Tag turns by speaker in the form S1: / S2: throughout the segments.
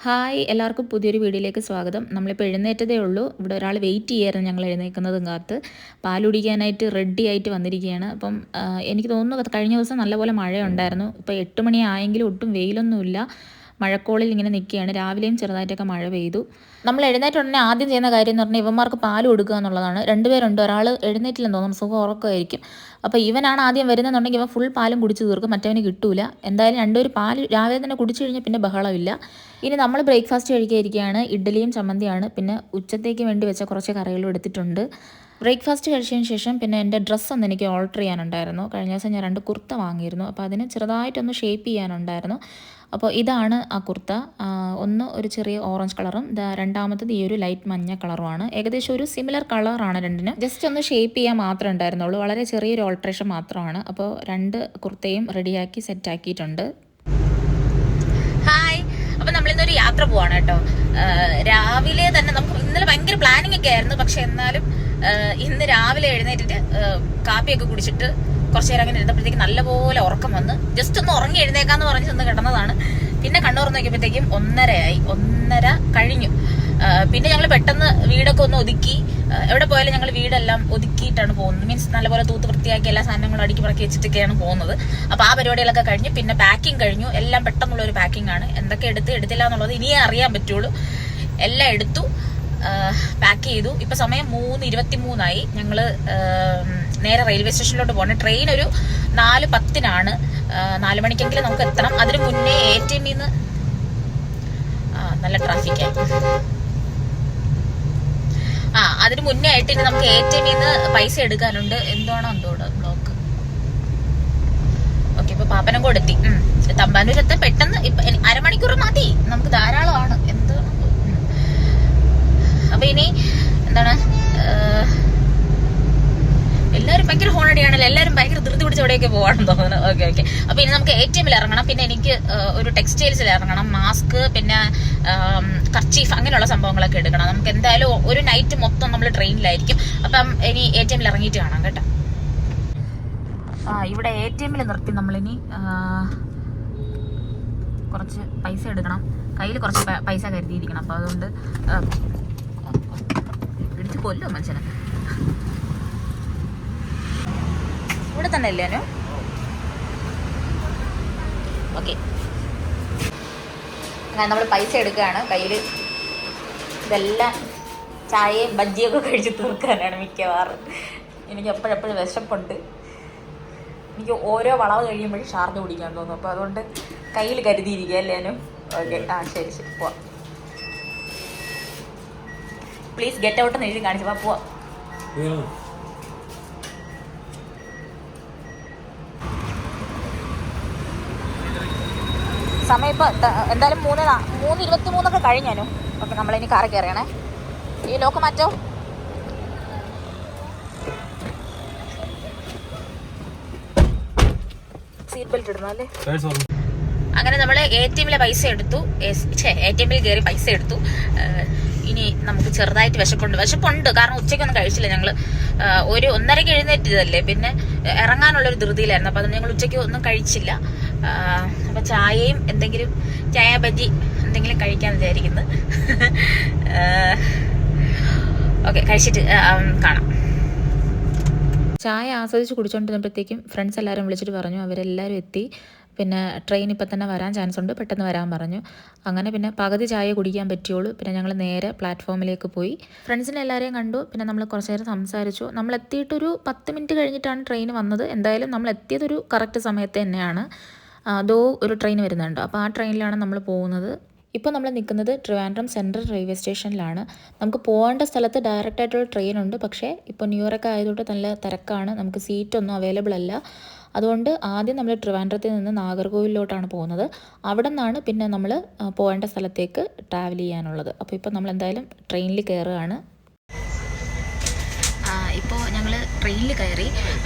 S1: Hi എല്ലാവർക്കും പുതിയൊരു വീഡിയോയിലേക്ക് സ്വാഗതം. നമ്മളിപ്പോൾ എഴുന്നേറ്റതേ ഉള്ളൂ. ഇവിടെ ഒരാൾ വെയിറ്റ് ചെയ്യായിരുന്നു ഞങ്ങൾ എഴുന്നേൽക്കുന്നതും കാത്ത്. പാൽ കുടിക്കാനായിട്ട് റെഡി ആയിട്ട് വന്നിരിക്കുകയാണ്. അപ്പം എനിക്ക് തോന്നുന്നു കഴിഞ്ഞ ദിവസം നല്ലപോലെ മഴയുണ്ടായിരുന്നു. ഇപ്പോൾ 8 മണി ആയെങ്കിലും ഒട്ടും വെയിലൊന്നുമില്ല. മഴക്കോളിൽ ഇങ്ങനെ നിൽക്കുകയാണ്. രാവിലെയും ചെറുതായിട്ടൊക്കെ മഴ പെയ്തു. നമ്മൾ എഴുന്നേറ്റ ഉടനെ ആദ്യം ചെയ്യുന്ന കാര്യം എന്ന് പറഞ്ഞാൽ ഇവന്മാർക്ക് പാൽ കൊടുക്കുക എന്നുള്ളതാണ്. രണ്ടുപേരുണ്ട്, ഒരാൾ എഴുന്നേറ്റില്ലെന്ന് തോന്നുന്നു, സുഖം ഉറക്കമായിരിക്കും. അപ്പോൾ ഇവനാണ് ആദ്യം വരുന്നതെന്നുണ്ടെങ്കിൽ ഇവൻ ഫുൾ പാലും കുടിച്ച് തീർക്കും, മറ്റവന് കിട്ടൂല. എന്തായാലും രണ്ടുപേർ പാൽ രാവിലെ തന്നെ കുടിച്ചു കഴിഞ്ഞാൽ പിന്നെ ബഹളമില്ല. ഇനി നമ്മൾ ബ്രേക്ക്ഫാസ്റ്റ് കഴിക്കാതിരിക്കുകയാണ്. ഇഡ്ഡലിയും ചമ്മന്തിയാണ്. പിന്നെ ഉച്ചത്തേക്ക് വേണ്ടി വെച്ച കുറച്ച് കറികളും എടുത്തിട്ടുണ്ട്. ബ്രേക്ക്ഫാസ്റ്റ് കഴിച്ചതിന് ശേഷം പിന്നെ എൻ്റെ ഡ്രസ്സ് ഒന്ന് എനിക്ക് ഓൾട്ടർ ചെയ്യാനുണ്ടായിരുന്നു. കഴിഞ്ഞ ദിവസം ഞാൻ 2 കുർത്ത വാങ്ങിയിരുന്നു. അപ്പോൾ അതിന് ചെറുതായിട്ടൊന്ന് ഷേപ്പ് ചെയ്യാനുണ്ടായിരുന്നു. അപ്പോൾ ഇതാണ് ആ കുർത്ത. ഒന്ന് ഒരു ചെറിയ ഓറഞ്ച് കളറും രണ്ടാമത്തത് ഈ ഒരു ലൈറ്റ് മഞ്ഞ കളറുമാണ്. ഏകദേശം ഒരു സിമിലർ കളറാണ് രണ്ടിനും. ജസ്റ്റ് ഒന്ന് ഷേപ്പ് ചെയ്യാൻ മാത്രമേ ഉണ്ടായിരുന്നുള്ളൂ. വളരെ ചെറിയൊരു ഓൾട്രേഷൻ മാത്രമാണ്. അപ്പോൾ 2 കുർത്തയും റെഡിയാക്കി സെറ്റാക്കിയിട്ടുണ്ട്. ഹായ്, അപ്പോൾ നമ്മളിന്നൊരു യാത്ര പോവാണ് കേട്ടോ. രാവിലെ തന്നെ നമുക്ക് ഇന്നലെ ഭയങ്കര പ്ലാനിങ് ഒക്കെ ആയിരുന്നു. പക്ഷെ എന്നാലും ഇന്ന് രാവിലെ എഴുന്നേറ്റിട്ട് കാപ്പിയൊക്കെ കുടിച്ചിട്ട് കുറച്ചു നേരം അങ്ങനെ ഇരുന്നപ്പോഴത്തേക്കും നല്ലപോലെ ഉറക്കം വന്ന് ജസ്റ്റ് ഒന്ന് ഉറങ്ങി എഴുന്നേക്കാന്ന് പറഞ്ഞ് നിന്ന് കിടന്നതാണ്. പിന്നെ കണ്ണുറന്ന് നോക്കിയപ്പോഴത്തേക്കും 1:30 കഴിഞ്ഞു. പിന്നെ ഞങ്ങൾ പെട്ടെന്ന് വീടൊക്കെ ഒന്ന് ഒതുക്കി. എവിടെ പോയാലും ഞങ്ങൾ വീടെല്ലാം ഒതുക്കിയിട്ടാണ് പോകുന്നത്. മീൻസ് നല്ലപോലെ തൂത്ത് വൃത്തിയാക്കി എല്ലാ സാധനങ്ങളും അടുക്കി പറക്കി വെച്ചിട്ടൊക്കെയാണ് പോകുന്നത്. അപ്പോൾ ആ പരിപാടികളൊക്കെ കഴിഞ്ഞു. പിന്നെ പാക്കിങ് കഴിഞ്ഞു. എല്ലാം പെട്ടെന്നുള്ള ഒരു പാക്കിംഗ് ആണ്. എന്തൊക്കെ എടുത്തില്ല എന്നുള്ളത് ഇനിയേ അറിയാൻ പറ്റുള്ളൂ. എല്ലാം എടുത്തു, പാക്ക് ചെയ്തു. ഇപ്പൊ സമയം 3:23 ഞങ്ങള് നേരെ റെയിൽവേ സ്റ്റേഷനിലോട്ട് പോകണം. ട്രെയിൻ ഒരു 4:10 4 മണിക്കെങ്കിലും നമുക്ക് എത്തണം. അതിന് മുന്നേ ATM നല്ല ട്രാഫിക്കായി. അതിന് മുന്നേ ആയിട്ട് ഇനി നമുക്ക് ATM പൈസ എടുക്കാനുണ്ട്. എന്തോടോ ബ്ലോക്ക്. ഓക്കെ, ഇപ്പൊ പാപ്പനംകോട് എത്തി. തമ്പാനൂരെത്താൻ പെട്ടെന്ന് ഇപ്പൊ അരമണിക്കൂർ മതി, നമുക്ക് ധാരാളമാണ്. എന്താണ് അപ്പൊ ഇനി എന്താണ്, എല്ലാവരും ഭയങ്കര ഹോണടിയാണല്ലോ. എല്ലാവരും ഭയങ്കര ധൃതി പിടിച്ച് എവിടെയൊക്കെ പോകാണെന്ന് തോന്നുന്നു. ഓക്കെ. അപ്പൊ ഇനി നമുക്ക് ATM ഇറങ്ങണം. പിന്നെ എനിക്ക് ഒരു ടെക്സ്റ്റൈൽസിൽ ഇറങ്ങണം. മാസ്ക്, പിന്നെ കർച്ചീഫ്, അങ്ങനെയുള്ള സംഭവങ്ങളൊക്കെ എടുക്കണം. നമുക്ക് എന്തായാലും ഒരു നൈറ്റ് മൊത്തം നമ്മൾ ട്രെയിനിലായിരിക്കും. അപ്പം ഇനി ATM ഇറങ്ങിയിട്ട് കാണാം കേട്ടോ. ഇവിടെ ATM നിർത്തി നമ്മളിനി കുറച്ച് പൈസ എടുക്കണം. കയ്യിൽ കുറച്ച് പൈസ കരുതിയിരിക്കണം. അപ്പൊ അതുകൊണ്ട് ഇടിച്ച് കൊല്ലോ മനുഷ്യനെ. ഇവിടെ തന്നെ അല്ലേനോ? ഓക്കെ, അങ്ങനെ നമ്മൾ പൈസ എടുക്കുകയാണ്. കയ്യിൽ ഇതെല്ലാം ചായയും ബജ്ജിയൊക്കെ കഴിച്ച് തീർക്കാനാണ് മിക്കവാറും. എനിക്ക് എപ്പോഴെപ്പോഴും വിശപ്പുണ്ട്. എനിക്ക് ഓരോ വളവ് കഴിയുമ്പോഴും ഷാർജ് കുടിക്കാൻ തോന്നും. അപ്പോൾ അതുകൊണ്ട് കയ്യിൽ കരുതിയിരിക്കുക അല്ലേനോ? ഓക്കെ, ശരി പോവാം. പ്ലീസ് ഗെറ്റ് ഔട്ട് എന്ന് എഴുതി കാണിച്ചു പോവാം. സമയം ഇപ്പോൾ എന്തായാലും 3:23 കഴിഞ്ഞാനു. ഓക്കെ, നമ്മളിനി കാറ് കയറിയണേ. ഈ ലോക്ക് മാറ്റോ. സീറ്റ് ബെൽറ്റ് ഇടണം അല്ലേ? അങ്ങനെ നമ്മൾ ATM പൈസ എടുത്തു. ATM കയറി പൈസ എടുത്തു. ഇനി നമുക്ക് ചെറുതായിട്ട് വിശപ്പുണ്ട്. കാരണം ഉച്ചയ്ക്കൊന്നും കഴിച്ചില്ല. ഞങ്ങൾ ഒരു 1:30 എഴുന്നേറ്റതല്ലേ. പിന്നെ ഇറങ്ങാനുള്ളൊരു ധൃതിയിലായിരുന്നു. അപ്പം അതുകൊണ്ട് ഞങ്ങൾ ഉച്ചയ്ക്ക് ഒന്നും കഴിച്ചില്ല. അപ്പം ചായയും എന്തെങ്കിലും ചായ ബജ്ജി എന്തെങ്കിലും കഴിക്കാന്ന് വിചാരിക്കുന്നു. ഓക്കെ, കഴിച്ചിട്ട് കാണാം. ചായ ആസ്വദിച്ച് കുടിച്ചുകൊണ്ടിരുന്നപ്പോഴത്തേക്കും ഫ്രണ്ട്സ് എല്ലാവരും വിളിച്ചിട്ട് പറഞ്ഞു അവരെല്ലാവരും എത്തി. പിന്നെ ട്രെയിൻ ഇപ്പം തന്നെ വരാൻ ചാൻസ് ഉണ്ട്, പെട്ടെന്ന് വരാൻ പറഞ്ഞു. അങ്ങനെ പിന്നെ പകുതി ചായ കുടിക്കാൻ പറ്റുള്ളൂ. പിന്നെ ഞങ്ങൾ നേരെ പ്ലാറ്റ്ഫോമിലേക്ക് പോയി. ഫ്രണ്ട്സിനെ എല്ലാവരെയും കണ്ടു. പിന്നെ നമ്മൾ കുറച്ച് നേരം സംസാരിച്ചു. നമ്മൾ എത്തിയിട്ടൊരു 10 മിനിറ്റ് കഴിഞ്ഞിട്ടാണ് ട്രെയിൻ വന്നത്. എന്തായാലും നമ്മൾ എത്തിയതൊരു കറക്റ്റ് സമയത്ത് തന്നെയാണ്. അതോ ഒരു ട്രെയിൻ വരുന്നുണ്ട്. അപ്പോൾ ആ ട്രെയിനിലാണ് നമ്മൾ പോകുന്നത്. ഇപ്പോൾ നമ്മൾ നിൽക്കുന്നത് ട്രിവാൻഡ്രം സെൻട്രൽ റെയിൽവേ സ്റ്റേഷനിലാണ്. നമുക്ക് പോകേണ്ട സ്ഥലത്ത് ഡയറക്റ്റ് ആയിട്ടുള്ള ട്രെയിൻ ഉണ്ട്. പക്ഷേ ഇപ്പോൾ ന്യൂ ഇയറൊക്കെ ആയതുകൊണ്ട് നല്ല തിരക്കാണ്. നമുക്ക് സീറ്റൊന്നും അവൈലബിൾ അല്ല. അതുകൊണ്ട് ആദ്യം നമ്മൾ ട്രിവാൻഡ്രത്തിൽ നിന്ന് നാഗർകോവിലോട്ടാണ് പോകുന്നത്. അവിടെ നിന്നാണ് പിന്നെ നമ്മൾ പോകേണ്ട സ്ഥലത്തേക്ക് ട്രാവൽ ചെയ്യാനുള്ളത്. അപ്പോൾ ഇപ്പോൾ നമ്മൾ എന്തായാലും ട്രെയിനിൽ കയറുകയാണ്. ഇപ്പോൾ ഞങ്ങൾ ട്രെയിനിൽ കയറി.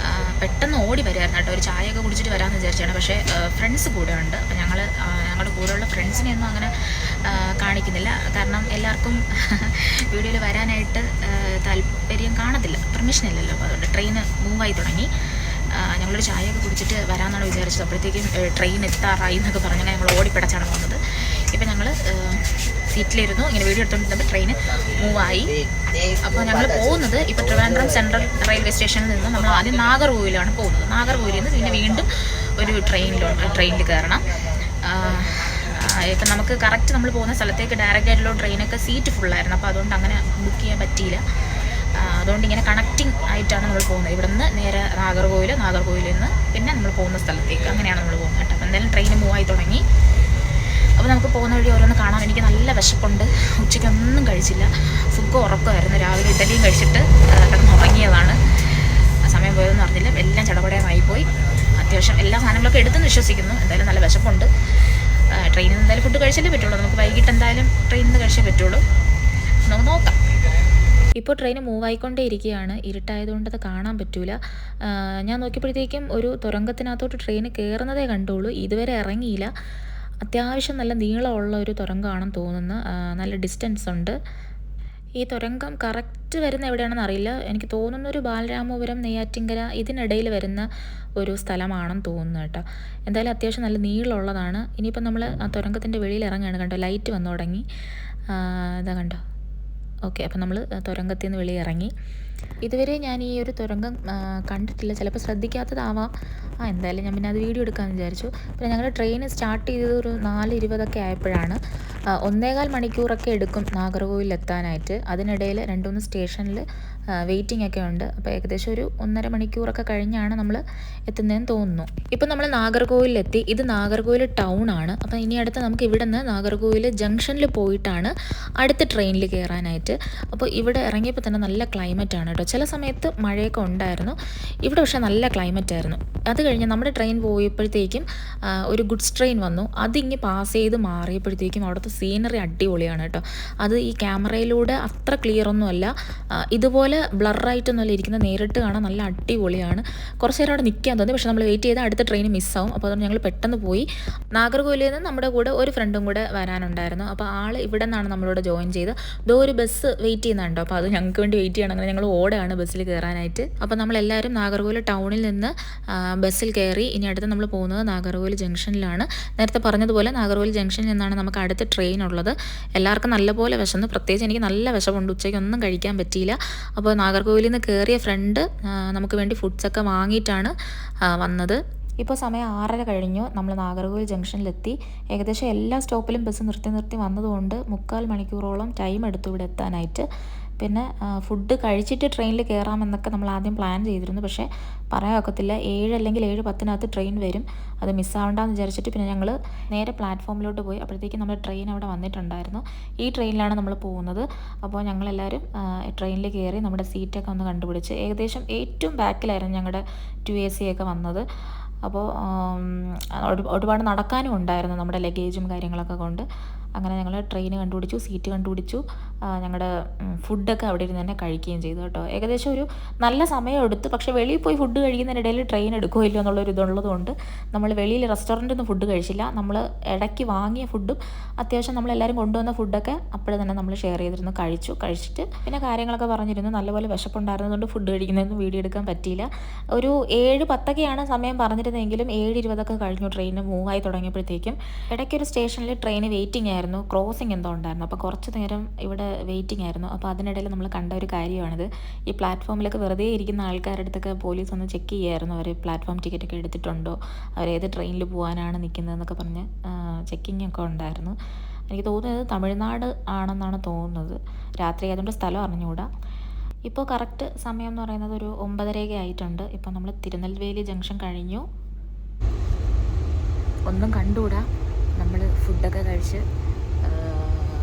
S1: പെട്ടെന്ന് ഓടി വരുമായിരുന്നു കേട്ടോ. ഒരു ചായയൊക്കെ കുടിച്ചിട്ട് വരാമെന്ന് വിചാരിച്ചാണ്. പക്ഷേ ഫ്രണ്ട്സ് കൂടെ ഉണ്ട്. അപ്പോൾ ഞങ്ങളുടെ കൂടെയുള്ള ഫ്രണ്ട്സിനെയൊന്നും അങ്ങനെ കാണിക്കുന്നില്ല. കാരണം എല്ലാവർക്കും വീഡിയോയിൽ വരാനായിട്ട് താല്പര്യം കാണത്തില്ല, പെർമിഷൻ ഇല്ലല്ലോ. അപ്പോൾ അതുകൊണ്ട് ട്രെയിൻ മൂവായി തുടങ്ങി. ഞങ്ങളൊരു ചായയൊക്കെ കുടിച്ചിട്ട് വരാമെന്നാണ് വിചാരിച്ചത്. അപ്പോഴത്തേക്കും ട്രെയിൻ എത്താറായി എന്നൊക്കെ പറഞ്ഞാൽ ഞങ്ങൾ ഓടിപ്പിടച്ചാണ് പോകുന്നത്. ഇപ്പം ഞങ്ങൾ സീറ്റിലിരുന്നു ഇങ്ങനെ വീഡിയോ എടുത്തുകൊണ്ടിരുന്നപ്പോൾ ട്രെയിൻ മൂവായി. അപ്പോൾ ഞങ്ങൾ പോകുന്നത് ഇപ്പോൾ ട്രിവാൻഡ്രം സെൻട്രൽ റെയിൽവേ സ്റ്റേഷനിൽ നിന്ന് നമ്മൾ ആദ്യം നാഗർകോവിലാണ് പോകുന്നത്. നാഗർകോവിലിൽ നിന്ന് പിന്നെ വീണ്ടും ഒരു ട്രെയിനിൽ കയറണം. ഇപ്പം നമുക്ക് കറക്റ്റ് നമ്മൾ പോകുന്ന സ്ഥലത്തേക്ക് ഡയറക്റ്റ് ആയിട്ടുള്ള ട്രെയിനൊക്കെ സീറ്റ് ഫുള്ളായിരുന്നു. അപ്പോൾ അതുകൊണ്ട് അങ്ങനെ ബുക്ക് ചെയ്യാൻ പറ്റിയില്ല. അതുകൊണ്ട് ഇങ്ങനെ കണക്റ്റിംഗ് ആയിട്ടാണ് നമ്മൾ പോകുന്നത്. ഇവിടെ നിന്ന് നേരെ നാഗർകോവിലിൽ നിന്ന് പിന്നെ നമ്മൾ പോകുന്ന സ്ഥലത്തേക്ക് അങ്ങനെയാണ് നമ്മൾ പോകുന്നത് കേട്ടോ. അപ്പോൾ എന്തായാലും ട്രെയിൻ മൂവായി തുടങ്ങി. അപ്പോൾ നമുക്ക് പോകുന്ന വഴി ഓരോന്ന് കാണാം. എനിക്ക് നല്ല വിശപ്പുണ്ട്. ഉച്ചയ്ക്കൊന്നും കഴിച്ചില്ല, സുഖം ഉറക്കമായിരുന്നു. രാവിലെ ഇഡലിയും കഴിച്ചിട്ട് കിടന്നുറങ്ങിയതാണ്. സമയം പോയതെന്ന് പറഞ്ഞില്ല, എല്ലാം ചടപടയായിപ്പോയി. അത്യാവശ്യം എല്ലാ സാധനങ്ങളൊക്കെ എടുത്തെന്ന് വിശ്വസിക്കുന്നു. എന്തായാലും നല്ല വിശപ്പുണ്ട്. ട്രെയിനിൽ നിന്ന് എന്തായാലും ഫുഡ് കഴിച്ചാലേ പറ്റുള്ളൂ. നമുക്ക് വൈകിട്ട് എന്തായാലും ട്രെയിനിൽ നിന്ന് കഴിച്ചേ പറ്റുള്ളൂ. നമുക്ക് നോക്കാം. ഇപ്പോൾ ട്രെയിൻ മൂവായിക്കൊണ്ടേ ഇരിക്കുകയാണ്. ഇരുട്ടായതുകൊണ്ട് അത് കാണാൻ പറ്റില്ല. ഞാൻ നോക്കിയപ്പോഴത്തേക്കും ഒരു തുരങ്കത്തിനകത്തോട്ട് ട്രെയിൻ കയറുന്നതേ കണ്ടുള്ളൂ. ഇതുവരെ ഇറങ്ങിയില്ല. അത്യാവശ്യം നല്ല നീളമുള്ള ഒരു തുരങ്കമാണെന്ന് തോന്നുന്നു. നല്ല ഡിസ്റ്റൻസ് ഉണ്ട്. ഈ തുരങ്കം കറക്റ്റ് വരുന്ന എവിടെയാണെന്ന് അറിയില്ല. എനിക്ക് തോന്നുന്നൊരു ബാലരാമപുരം, നെയ്യാറ്റിൻകര ഇതിനിടയിൽ വരുന്ന ഒരു സ്ഥലമാണെന്ന് തോന്നുന്നു കേട്ടോ. എന്തായാലും അത്യാവശ്യം നല്ല നീളമുള്ളതാണ്. ഇനിയിപ്പം നമ്മൾ ആ തുരങ്കത്തിൻ്റെ വെളിയിൽ ഇറങ്ങുകയാണ്. കണ്ടോ, ലൈറ്റ് വന്നു തുടങ്ങി. ഇതാ കണ്ടോ. ഓക്കെ, അപ്പം നമ്മൾ തുരങ്കത്തിൽ നിന്ന് വെളിയിൽ ഇറങ്ങി. ഇതുവരെ ഞാൻ ഈ ഒരു തുരങ്കം കണ്ടിട്ടില്ല. ചിലപ്പോൾ ശ്രദ്ധിക്കാത്തതാവാം. എന്തായാലും ഞാൻ പിന്നെ അത് വീഡിയോ എടുക്കാമെന്ന് വിചാരിച്ചു. പിന്നെ ഞങ്ങളുടെ ട്രെയിൻ സ്റ്റാർട്ട് ചെയ്തത് ഒരു 4:20 ആയപ്പോഴാണ്. 1.25 മണിക്കൂറൊക്കെ എടുക്കും നാഗർകോവിൽ എത്താനായിട്ട്. അതിനിടയിൽ 2-3 സ്റ്റേഷനിൽ വെയിറ്റിംഗ് ഒക്കെ ഉണ്ട്. അപ്പോൾ ഏകദേശം ഒരു 1.5 മണിക്കൂറൊക്കെ കഴിഞ്ഞാണ് നമ്മൾ എത്തുന്നതെന്ന് തോന്നുന്നു. ഇപ്പം നമ്മൾ നാഗർകോവിലെത്തി. ഇത് നാഗർകോവിൽ ടൗൺ ആണ്. അപ്പോൾ ഇനി അടുത്ത് നമുക്ക് ഇവിടെ നിന്ന് നാഗർകോവിൽ ജംഗ്ഷനിൽ പോയിട്ടാണ് അടുത്ത ട്രെയിനിൽ കയറാനായിട്ട്. അപ്പോൾ ഇവിടെ ഇറങ്ങിയപ്പോൾ തന്നെ നല്ല ക്ലൈമറ്റ് ആണ് കേട്ടോ. ചില സമയത്ത് മഴയൊക്കെ ഉണ്ടായിരുന്നു. ഇവിടെ പക്ഷേ നല്ല ക്ലൈമറ്റ് ആയിരുന്നു. അത് കഴിഞ്ഞ് നമ്മുടെ ട്രെയിൻ പോയപ്പോഴത്തേക്കും ഒരു ഗുഡ്സ് ട്രെയിൻ വന്നു. അതിങ്ങ് പാസ് ചെയ്ത് മാറിയപ്പോഴത്തേക്കും അവിടുത്തെ സീനറി അടിപൊളിയാണ് കേട്ടോ. അത് ഈ ക്യാമറയിലൂടെ അത്ര ക്ലിയർ ഒന്നുമല്ല, ഇതുപോലെ ബ്ലറായിട്ടൊന്നുമല്ല ഇരിക്കുന്നത്. നേരിട്ട് കാണാൻ നല്ല അടിപൊളിയാണ്. കുറച്ച് നേരം അവിടെ നിൽക്കാൻ തോന്നി. പക്ഷേ നമ്മൾ വെയിറ്റ് ചെയ്താൽ അടുത്ത ട്രെയിൻ മിസ്സാവും. അപ്പോൾ അതുകൊണ്ട് ഞങ്ങൾ പെട്ടെന്ന് പോയി. നാഗർകോവിലിൽ നിന്ന് നമ്മുടെ കൂടെ ഒരു ഫ്രണ്ടും കൂടെ വരാനുണ്ടായിരുന്നു. അപ്പോൾ ആൾ ഇവിടെ നിന്നാണ് നമ്മളോട് ജോയിൻ ചെയ്ത്. ഇതോ ഒരു ബസ് വെയിറ്റ് ചെയ്യുന്നുണ്ടോ. അപ്പോൾ അത് ഞങ്ങൾക്ക് വേണ്ടി വെയിറ്റ് ചെയ്യണം. അങ്ങനെ ഞങ്ങൾ ഓടുകയാണ് ബസ്സിൽ കയറാനായിട്ട്. അപ്പോൾ നമ്മളെല്ലാവരും നാഗർകോവിൽ ടൗണിൽ നിന്ന് ബസ്സിൽ കയറി. ഇനി അടുത്ത് നമ്മൾ പോകുന്നത് നാഗർകോവിൽ ജംഗ്ഷനിലാണ്. നേരത്തെ പറഞ്ഞതുപോലെ നാഗർകോവിൽ ജംഗ്ഷനിൽ നിന്നാണ് നമുക്ക് അടുത്ത ട്രെയിൻ ഉള്ളത്. എല്ലാവർക്കും നല്ലപോലെ വിശന്ന്, പ്രത്യേകിച്ച് എനിക്ക് നല്ല വിശപ്പുണ്ട്. ഉച്ചയ്ക്കൊന്നും കഴിക്കാൻ പറ്റിയില്ല. അപ്പോൾ നാഗർകോവിലിൽ നിന്ന് കയറിയ ഫ്രണ്ട് നമുക്ക് വേണ്ടി ഫുഡ്സൊക്കെ വാങ്ങിയിട്ടാണ് വന്നത്. ഇപ്പോൾ സമയം 6:30 കഴിഞ്ഞു. നമ്മൾ നാഗർകോവിൽ ജംഗ്ഷനിലെത്തി. ഏകദേശം എല്ലാ സ്റ്റോപ്പിലും ബസ് നിർത്തി വന്നതുകൊണ്ട് 3/4 മണിക്കൂറോളം ടൈം എടുത്തു ഇവിടെ എത്താനായിട്ട്. പിന്നെ ഫുഡ് കഴിച്ചിട്ട് ട്രെയിനിൽ കയറാമെന്നൊക്കെ നമ്മൾ ആദ്യം പ്ലാൻ ചെയ്തിരുന്നു. പക്ഷേ പറയാൻ ഒക്കത്തില്ല, 7 അല്ലെങ്കിൽ 7:10 ട്രെയിൻ വരും. അത് മിസ്സാവണ്ടെന്ന് വിചാരിച്ചിട്ട് പിന്നെ ഞങ്ങൾ നേരെ പ്ലാറ്റ്ഫോമിലോട്ട് പോയി. അപ്പോഴത്തേക്കും നമ്മുടെ ട്രെയിൻ അവിടെ വന്നിട്ടുണ്ടായിരുന്നു. ഈ ട്രെയിനിലാണ് നമ്മൾ പോകുന്നത്. അപ്പോൾ ഞങ്ങളെല്ലാവരും ട്രെയിനിൽ കയറി നമ്മുടെ സീറ്റൊക്കെ ഒന്ന് കണ്ടുപിടിച്ച്. ഏകദേശം ഏറ്റവും ബാക്കിലായിരുന്നു ഞങ്ങളുടെ 2AC ഒക്കെ വന്നത്. അപ്പോൾ ഒരുപാട് നടക്കാനും ഉണ്ടായിരുന്നു നമ്മുടെ ലഗേജും കാര്യങ്ങളൊക്കെ കൊണ്ട്. അങ്ങനെ ഞങ്ങൾ ട്രെയിൻ കണ്ടുപിടിച്ചു, സീറ്റ് കണ്ടുപിടിച്ചു. ഞങ്ങളുടെ ഫുഡൊക്കെ അവിടെ ഇരുന്ന് തന്നെ കഴിക്കുകയും ചെയ്തു കേട്ടോ. ഏകദേശം ഒരു നല്ല സമയം എടുത്തു. പക്ഷേ വെളിയിൽ പോയി ഫുഡ് കഴിക്കുന്നതിനിടയിൽ ട്രെയിൻ എടുക്കുമോ ഇല്ലയോ എന്നുള്ളൊരു ഇതുള്ളതുകൊണ്ട് നമ്മൾ വെളിയിൽ റെസ്റ്റോറൻറ്റിൽ നിന്ന് ഫുഡ് കഴിച്ചില്ല. നമ്മൾ ഇടയ്ക്ക് വാങ്ങിയ ഫുഡും അത്യാവശ്യം നമ്മളെല്ലാവരും കൊണ്ടുവന്ന ഫുഡൊക്കെ അപ്പോഴേ തന്നെ നമ്മൾ ഷെയർ ചെയ്തിരുന്നു, കഴിച്ചിട്ട് പിന്നെ കാര്യങ്ങളൊക്കെ പറഞ്ഞിരുന്നു. നല്ലപോലെ വിശപ്പുണ്ടായിരുന്നതുകൊണ്ട് ഫുഡ് കഴിക്കുന്നതൊന്നും വീഡിയോ എടുക്കാൻ പറ്റിയില്ല. ഒരു 7:10 സമയം പറഞ്ഞിരുന്നെങ്കിലും 7:20 കഴിഞ്ഞു ട്രെയിൻ മൂവായി തുടങ്ങിയപ്പോഴത്തേക്കും. ഇടയ്ക്കൊരു സ്റ്റേഷനിൽ ട്രെയിൻ വെയിറ്റിംഗ് ആയിരുന്നു, ക്രോസിംഗ് എന്തോ ഉണ്ടായിരുന്നു. അപ്പോൾ കുറച്ച് നേരം ഇവിടെ വെയിറ്റിംഗ് ആയിരുന്നു. അപ്പോൾ അതിനിടയിൽ നമ്മൾ കണ്ട ഒരു കാര്യമാണിത്. ഈ പ്ലാറ്റ്ഫോമിലൊക്കെ വെറുതെ ഇരിക്കുന്ന ആൾക്കാരുടെ അടുത്തൊക്കെ പോലീസ് ഒന്ന് ചെക്ക് ചെയ്യുമായിരുന്നു. അവർ പ്ലാറ്റ്ഫോം ടിക്കറ്റൊക്കെ എടുത്തിട്ടുണ്ടോ, അവരേത് ട്രെയിനിൽ പോകാനാണ് നിൽക്കുന്നതെന്നൊക്കെ പറഞ്ഞ് ചെക്കിംഗ് ഒക്കെ ഉണ്ടായിരുന്നു. എനിക്ക് തോന്നുന്നത് തമിഴ്നാട് ആണെന്നാണ് തോന്നുന്നത്. രാത്രി ആയതുകൊണ്ട് സ്ഥലം അറിഞ്ഞുകൂടാ. ഇപ്പോൾ കറക്റ്റ് സമയം എന്ന് പറയുന്നത് ഒരു 9:30 ആയിട്ടുണ്ട്. ഇപ്പോൾ നമ്മൾ തിരുനെൽവേലി ജംഗ്ഷൻ കഴിഞ്ഞു. ഒന്നും കണ്ടുകൂടാ. നമ്മൾ ഫുഡൊക്കെ കഴിച്ച്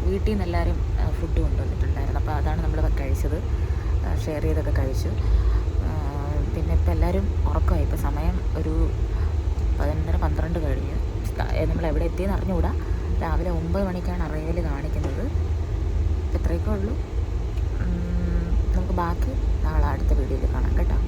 S1: വീട്ടിൽ നിന്ന് എല്ലാവരും ഫുഡ് കൊണ്ടുവന്നിട്ടുണ്ടായിരുന്നു. അപ്പോൾ അതാണ് നമ്മൾ കഴിച്ചത്, ഷെയർ ചെയ്തൊക്കെ കഴിച്ചു. പിന്നെ ഇപ്പോൾ എല്ലാവരും ഉറക്കമായി. ഇപ്പോൾ സമയം ഒരു 11:30-12 കഴിഞ്ഞു. നമ്മൾ എവിടെ എത്തിയെന്ന് അറിഞ്ഞുകൂടാ. രാവിലെ 9 മണിക്കാണ് അറൈവൽ കാണിക്കുന്നത്. ഇത്രയൊക്കെ ഉള്ളൂ. നമുക്ക് ബാക്കി നാളെ അടുത്ത വീഡിയോയിൽ കാണാം കേട്ടോ.